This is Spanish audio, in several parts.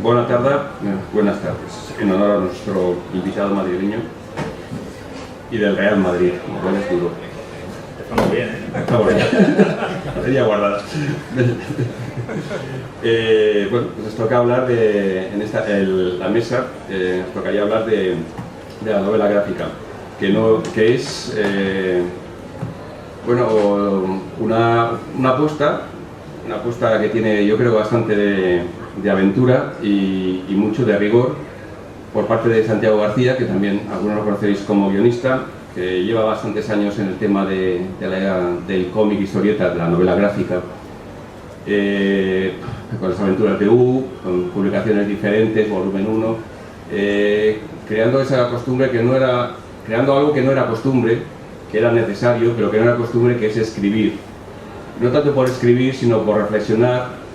Buenas tardes, buenas tardes. En honor a nuestro invitado madrileño y del Real Madrid, igual es duro. Estamos bien, ¿eh? Está bueno, sería guardada. Bueno, pues nos toca hablar de, en la mesa, nos tocaría hablar de la novela gráfica, que es bueno, una apuesta que tiene, yo creo, bastante de aventura y mucho de rigor por parte de Santiago García, que también algunos lo conoceréis como guionista, que lleva bastantes años en el tema del cómic, historieta, de la novela gráfica, con las aventuras de U, con publicaciones diferentes, volumen 1, creando esa costumbre creando algo que no era costumbre, que era necesario, pero que no era costumbre, que es escribir. No tanto por escribir, sino por reflexionar,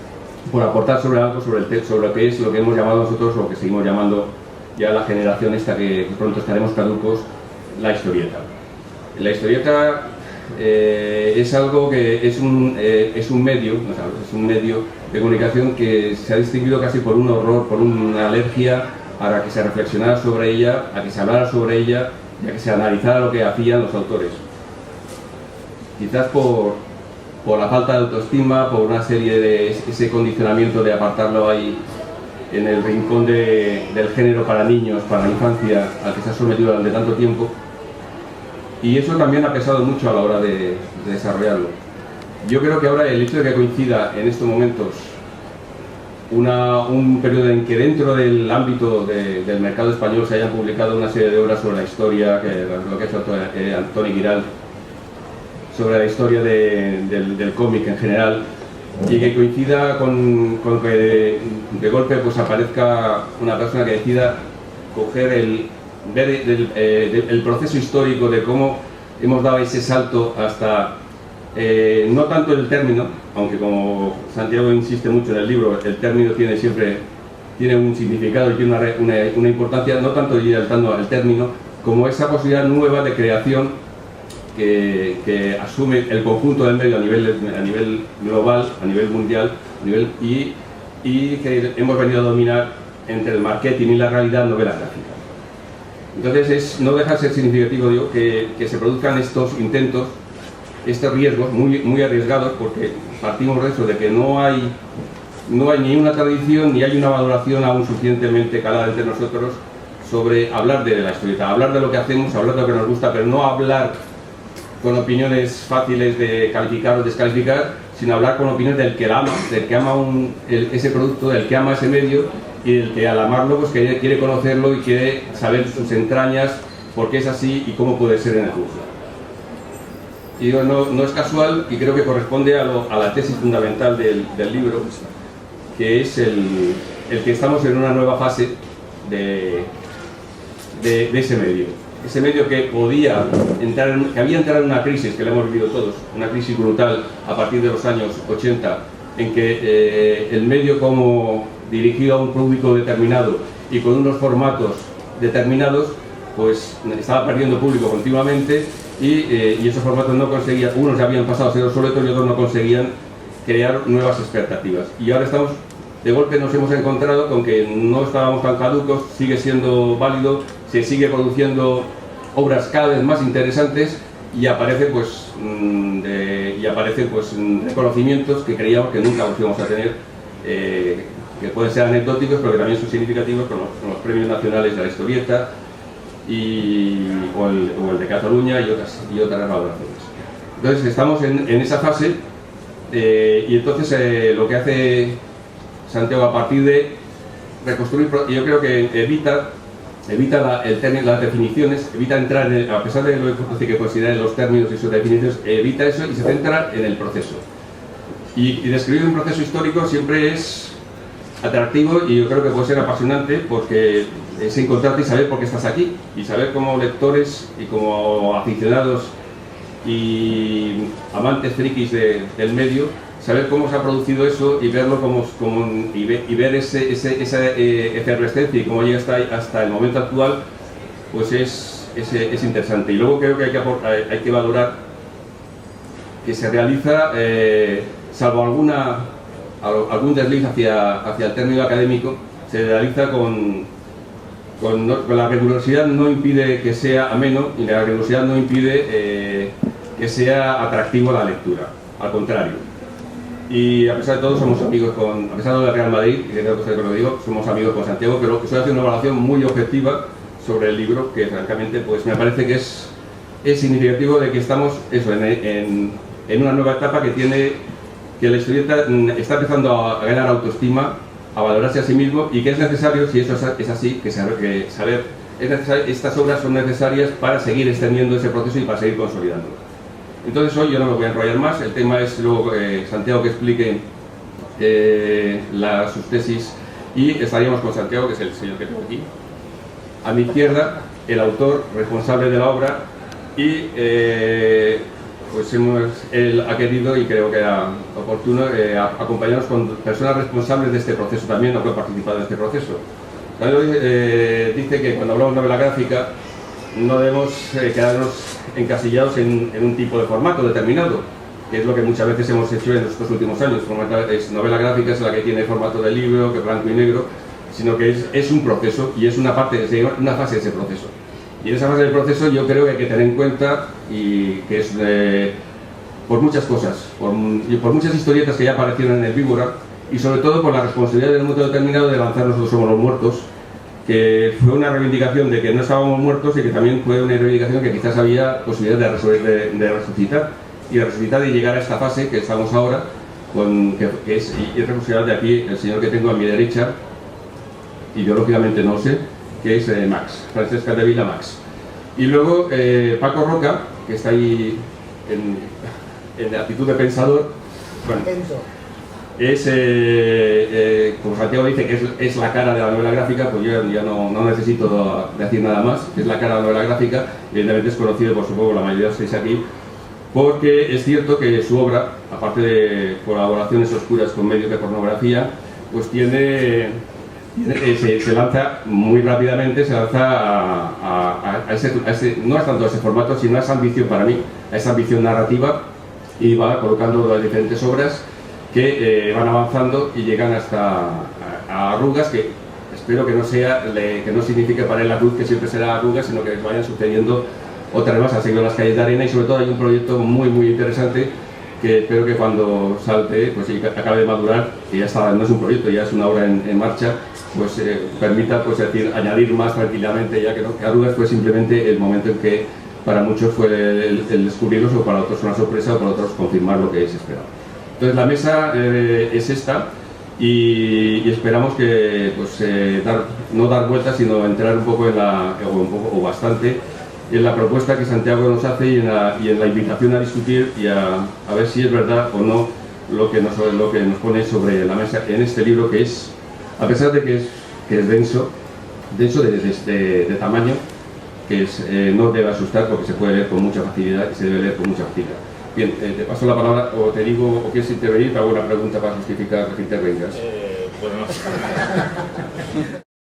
por aportar sobre algo, sobre lo que es lo que hemos llamado nosotros, lo que seguimos llamando ya la generación esta que pronto estaremos caducos, la historieta. La historieta es algo que es un medio de comunicación que se ha distinguido casi por un horror, por una alergia a que se reflexionara sobre ella, a que se hablara sobre ella y a que se analizara lo que hacían los autores. Quizás por la falta de autoestima, por una serie de ese condicionamiento de apartarlo ahí en el rincón del género para niños, para la infancia, al que se ha sometido durante tanto tiempo. Y eso también ha pesado mucho a la hora de desarrollarlo. Yo creo que ahora el hecho de que coincida en estos momentos un periodo en que dentro del ámbito del mercado español se hayan publicado una serie de obras sobre la historia, lo que ha hecho Antoni Giral, sobre la historia del cómic en general, y que coincida con que de golpe pues aparezca una persona que decida ver el proceso histórico de cómo hemos dado ese salto hasta, no tanto el término, aunque como Santiago insiste mucho en el libro, el término tiene un significado y tiene una importancia, no tanto ir saltando al término, como esa posibilidad nueva de creación que asume el conjunto del medio a nivel global, a nivel mundial, y que hemos venido a dominar entre el marketing y la realidad novela gráfica. Entonces no deja de ser significativo, digo, que se produzcan estos intentos, estos riesgos muy arriesgados, porque partimos de eso, de que no hay ni una tradición ni hay una valoración aún suficientemente calada entre nosotros sobre hablar de la historieta, hablar de lo que hacemos, hablar de lo que nos gusta, pero no hablar con opiniones fáciles de calificar o descalificar, sino hablar con opiniones del que la ama, del que ama ese producto, del que ama ese medio, y del que al amarlo pues quiere conocerlo y quiere saber sus entrañas, por qué es así y cómo puede ser en el futuro. Y digo, no es casual, y creo que corresponde a la tesis fundamental del libro, que es el que estamos en una nueva fase de ese medio. Ese medio que había entrado en una crisis, que la hemos vivido todos, una crisis brutal a partir de los años 80, en que el medio, como dirigido a un público determinado y con unos formatos determinados, pues estaba perdiendo público continuamente y esos formatos no conseguían, unos ya habían pasado a ser obsoletos y otros no conseguían crear nuevas expectativas. Y ahora de golpe nos hemos encontrado con que no estábamos tan caducos, sigue siendo válido, se sigue produciendo obras cada vez más interesantes y aparecen reconocimientos que creíamos que nunca los íbamos a tener, que pueden ser anecdóticos pero que también son significativos, como los premios nacionales de la historieta o el de Cataluña y otras valoraciones. Entonces estamos en esa fase y entonces lo que hace Santiago a partir de reconstruir, yo creo que evita las definiciones, evita entrar a pesar de lo que considera los términos y sus definiciones, evita eso y se centra en el proceso. Y describir un proceso histórico siempre es atractivo y yo creo que puede ser apasionante, porque es encontrarte y saber por qué estás aquí, y saber como lectores y como aficionados y amantes frikis del medio, saber cómo se ha producido eso y verlo y ver esa efervescencia y cómo llega hasta el momento actual, pues es interesante. Y luego creo que hay que valorar que se realiza, salvo alguna algún desliz hacia el término académico, se realiza con la rigurosidad no impide que sea ameno y la rigurosidad no impide que sea atractivo a la lectura, al contrario. Y a pesar de todo somos amigos a pesar de Real Madrid, y creo que lo digo, somos amigos con Santiago, pero estoy haciendo una evaluación muy objetiva sobre el libro, que francamente pues me parece que es significativo de que estamos en una nueva etapa que la historieta está empezando a ganar autoestima, a valorarse a sí mismo, y que es necesario, si eso es así, estas obras son necesarias para seguir extendiendo ese proceso y para seguir consolidándolo. Entonces hoy yo no me voy a enrollar más, el tema es luego Santiago que explique sus tesis, y estaríamos con Santiago, que es el señor que tengo aquí, a mi izquierda, el autor responsable de la obra, y pues él ha querido, y creo que era oportuno, acompañarnos con personas responsables de este proceso también, o que han participado en este proceso. Dice que cuando hablamos de novela gráfica no debemos quedarnos encasillados en un tipo de formato determinado, que es lo que muchas veces hemos hecho en estos últimos años. Novela gráfica es la que tiene formato de libro, que es blanco y negro, sino que es un proceso y es una fase de ese proceso. Y en esa fase del proceso yo creo que hay que tener en cuenta, y que es por muchas cosas, por muchas historietas que ya aparecieron en el Víbora, y sobre todo por la responsabilidad del momento determinado de lanzar Nosotros somos los muertos, que fue una reivindicación de que no estábamos muertos, y que también fue una reivindicación que quizás había posibilidad de resucitar y llegar a esta fase que estamos ahora, que es responsabilidad de aquí el señor que tengo a mi derecha, ideológicamente no sé, que es Max, Francesc Capdevila Max. Y luego Paco Roca, que está ahí en actitud de pensador, bueno, como Santiago dice que es la cara de la novela gráfica, pues yo ya no necesito decir nada más, es la cara de la novela gráfica, evidentemente es conocido por supongo la mayoría de ustedes aquí, porque es cierto que su obra, aparte de colaboraciones oscuras con medios de pornografía, pues se lanza muy rápidamente, se lanza no es tanto a ese formato, sino a esa ambición para mí, a esa ambición narrativa, y va colocando las diferentes obras que van avanzando y llegan hasta a Arrugas, que espero que no signifique para él la cruz, que siempre será Arrugas, sino que vayan sucediendo otras más, ha seguido Las calles de arena, y sobre todo hay un proyecto muy interesante que espero que cuando salte, pues acabe de madurar, que ya está, no es un proyecto, ya es una obra en marcha, pues permita añadir más tranquilamente, ya que Arrugas fue simplemente el momento en que para muchos fue el descubrirlos, o para otros una sorpresa, o para otros confirmar lo que se esperaba. Entonces la mesa es esta, y esperamos que no dar vueltas, sino entrar un poco o bastante en la propuesta que Santiago nos hace, y en la invitación a discutir y a ver si es verdad o no lo que nos pone sobre la mesa en este libro, que es, a pesar de que es denso de tamaño, que no debe asustar, porque se puede leer con mucha facilidad y se debe leer con mucha facilidad. Bien, te paso la palabra, o te digo, o quieres intervenir, te hago una pregunta para justificar que intervengas. Bueno, no.